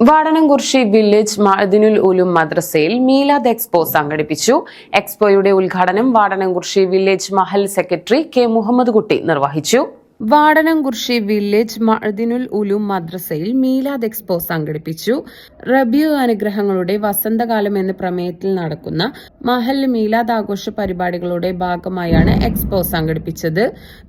Vadanamkurussi village മഅദിനുൽ Uloom മദ്രസയിൽ മീലാദ് expo സംഘടിപ്പിച്ചു. എക്സ്പോയുടെ ഉദ്ഘാടനം Vadanamkurissi village Mahal secretary K Muhammad Kutty നിർവഹിച്ചു. വാടനംകുറിശി വില്ലേജ് മഅദിനുൽ ഉലൂം മദ്രസയിൽ മീലാദ് എക്സ്പോ സംഘടിപ്പിച്ചു. റബിയു അനുഗ്രഹങ്ങളുടെ വസന്തകാലം എന്ന പ്രമേയത്തിൽ നടക്കുന്ന മഹൽ മീലാദ് ആഘോഷ പരിപാടികളുടെ ഭാഗമായാണ് എക്സ്പോ സംഘടിപ്പിച്ചത്.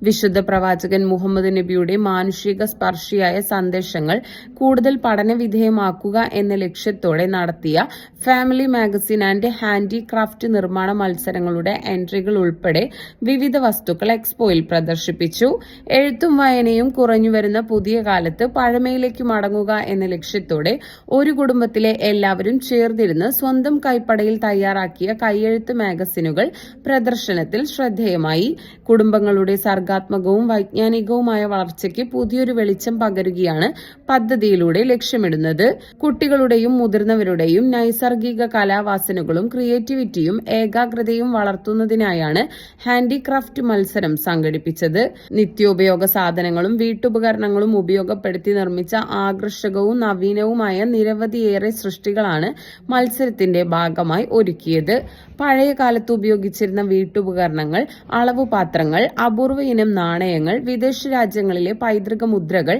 വിശുദ്ധ പ്രവാചകൻ മുഹമ്മദ് നബിയുടെ മാനുഷിക സ്പർശിയായ സന്ദേശങ്ങൾ കൂടുതൽ പഠനവിധേയമാക്കുക എന്ന ലക്ഷ്യത്തോടെ നടത്തിയ ഫാമിലി മാഗസിൻ ആൻഡ് ഹാൻഡിക്രാഫ്റ്റ് നിർമ്മാണ മത്സരങ്ങളുടെ എൻട്രികൾ ഉൾപ്പെടെ വിവിധ വസ്തുക്കൾ എക്സ്പോയിൽ പ്രദർശിപ്പിച്ചു. എഴുത്തും വായനയും കുറഞ്ഞുവരുന്ന പുതിയ കാലത്ത് പഴമയിലേക്ക് മടങ്ങുക എന്ന ലക്ഷ്യത്തോടെ ഒരു കുടുംബത്തിലെ എല്ലാവരും ചേർന്നിരുന്ന് സ്വന്തം കൈപ്പടയിൽ തയ്യാറാക്കിയ കൈയെഴുത്ത് മാഗസിനുകൾ പ്രദർശനത്തിൽ ശ്രദ്ധേയമായി. കുടുംബങ്ങളുടെ സർഗാത്മകവും വൈജ്ഞാനികവുമായ വളർച്ചയ്ക്ക് പുതിയൊരു വെളിച്ചം പകരുകയാണ് പദ്ധതിയിലൂടെ ലക്ഷ്യമിടുന്നത്. കുട്ടികളുടെയും മുതിർന്നവരുടെയും നൈസർഗിക കലാവാസനകളും ക്രിയേറ്റിവിറ്റിയും ഏകാഗ്രതയും വളർത്തുന്നതിനായാണ് ഹാൻഡിക്രാഫ്റ്റ് മത്സരം സംഘടിപ്പിച്ചത്. നിത്യോപയോഗ സാധനങ്ങളും വീട്ടുപകരണങ്ങളും ഉപയോഗപ്പെടുത്തി നിർമ്മിച്ച ആകർഷകവും നവീനവുമായ നിരവധിയേറെ സൃഷ്ടികളാണ് മത്സരത്തിന്റെ ഭാഗമായി ഒരുക്കിയത്. പഴയ കാലത്ത് ഉപയോഗിച്ചിരുന്ന വീട്ടുപകരണങ്ങൾ, അളവുപാത്രങ്ങൾ, അപൂർവ ഇനം നാണയങ്ങൾ, വിദേശ രാജ്യങ്ങളിലെ പൈതൃക മുദ്രകൾ,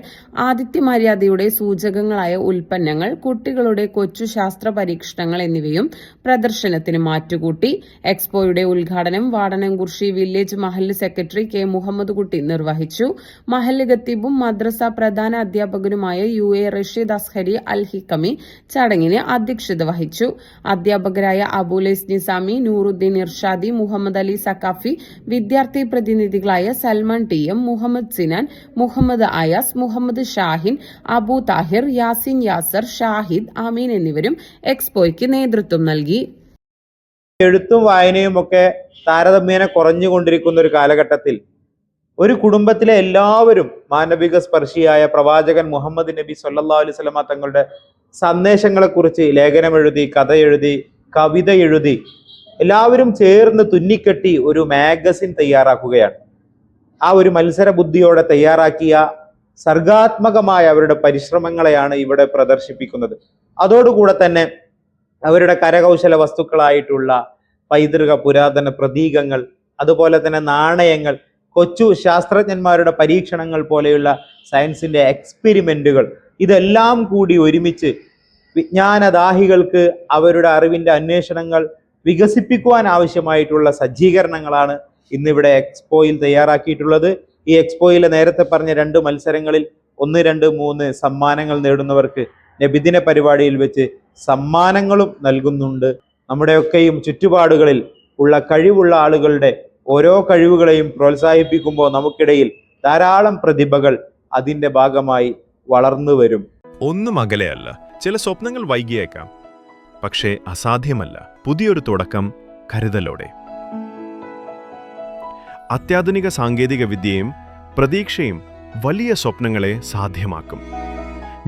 ആതിഥ്യമര്യാദയുടെ സൂചകങ്ങളായ ഉൽപ്പന്നങ്ങൾ, കുട്ടികളുടെ കൊച്ചു ശാസ്ത്ര പരീക്ഷണങ്ങൾ എന്നിവയും പ്രദർശനത്തിന് മാറ്റുകൂട്ടി. എക്സ്പോയുടെ ഉദ്ഘാടനം Vadanamkurissi village Mahal secretary K Muhammad Kutty നിർവഹിച്ചു. മഹൽ ഖത്തീബും മദ്രസ പ്രധാന അധ്യാപകനുമായ UA റഷീദ് അസ്ഹരി അൽ ഹിക്കമി ചടങ്ങിന് അധ്യക്ഷത വഹിച്ചു. അധ്യാപകരായ അബുലൈസ് നിസാമി, നൂറുദ്ദീൻ ഇർഷാദി, മുഹമ്മദ് അലി സക്കാഫി, വിദ്യാർത്ഥി പ്രതിനിധികളായ സൽമാൻ TM, മുഹമ്മദ് സിനാൻ, മുഹമ്മദ് അയാസ്, മുഹമ്മദ് ഷാഹിൻ, അബു താഹിർ, യാസിൻ യാസർ, ഷാഹിദ്, അമീൻ എന്നിവരും എക്സ്പോയ്ക്ക് നേതൃത്വം നൽകി. എഴുത്തും വായനയും ഒക്കെ താരതമ്യേന കുറഞ്ഞുകൊണ്ടിരിക്കുന്ന ഒരു കാലഘട്ടത്തിൽ ഒരു കുടുംബത്തിലെ എല്ലാവരും മാനവിക സ്പർശിയായ പ്രവാചകൻ മുഹമ്മദ് നബി സല്ലല്ലാഹു അലൈഹി വസല്ലമ തങ്ങളുടെ സന്ദേശങ്ങളെക്കുറിച്ച് ലേഖനം എഴുതി, കഥ എഴുതി, കവിത എഴുതി എല്ലാവരും ചേർന്ന് തുന്നിക്കെട്ടി ഒരു മാഗസിൻ തയ്യാറാക്കുകയാണ്. ആ ഒരു മത്സര ബുദ്ധിയോടെ തയ്യാറാക്കിയ സർഗാത്മകമായ അവരുടെ പരിശ്രമങ്ങളെയാണ് ഇവിടെ പ്രദർശിപ്പിക്കുന്നത്. അതോടുകൂടെ തന്നെ അവരുടെ കരകൗശല വസ്തുക്കളായിട്ടുള്ള പൈതൃക പുരാതന പ്രതീകങ്ങൾ, അതുപോലെ തന്നെ നാണയങ്ങൾ, കൊച്ചു ശാസ്ത്രജ്ഞന്മാരുടെ പരീക്ഷണങ്ങൾ പോലെയുള്ള സയൻസിന്റെ എക്സ്പെരിമെന്റുകൾ, ഇതെല്ലാം കൂടി ഒരുമിച്ച് വിജ്ഞാനദാഹികൾക്ക് അവരുടെ അറിവിന്റെ അന്വേഷണങ്ങൾ വികസിപ്പിക്കുവാൻ ആവശ്യമായിട്ടുള്ള സജ്ജീകരണങ്ങളാണ് ഇന്നിവിടെ എക്സ്പോയിൽ തയ്യാറാക്കിയിട്ടുള്ളത്. ഈ എക്സ്പോയിലെ നേരത്തെ പറഞ്ഞ 2 മത്സരങ്ങളിൽ 1, 2, 3 സമ്മാനങ്ങൾ നേടുന്നവർക്ക് നബിദിന പരിപാടിയിൽ വെച്ച് സമ്മാനങ്ങളും നൽകുന്നുണ്ട്. നമ്മുടെയൊക്കെയും ചുറ്റുപാടുകളിൽ ഉള്ള കഴിവുള്ള ആളുകളുടെ ഓരോ കഴിവുകളെയും പ്രോത്സാഹിപ്പിക്കുമ്പോൾ നമുക്കിടയിൽ ധാരാളം പ്രതിഭകൾ അതിന്റെ ഭാഗമായി വളർന്നു വരും. ഒന്നും അകലെയല്ല. ചില സ്വപ്നങ്ങൾ വൈകിയേക്കാം, പക്ഷേ അസാധ്യമല്ല പുതിയൊരു തുടക്കം കരുതലോടെ. അത്യാധുനിക സാങ്കേതിക വിദ്യയും പ്രതീക്ഷയും വലിയ സ്വപ്നങ്ങളെ സാധ്യമാക്കും.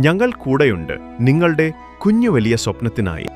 ഞങ്ങൾ കൂടെയുണ്ട് നിങ്ങളുടെ കുഞ്ഞു വലിയ സ്വപ്നത്തിനായി.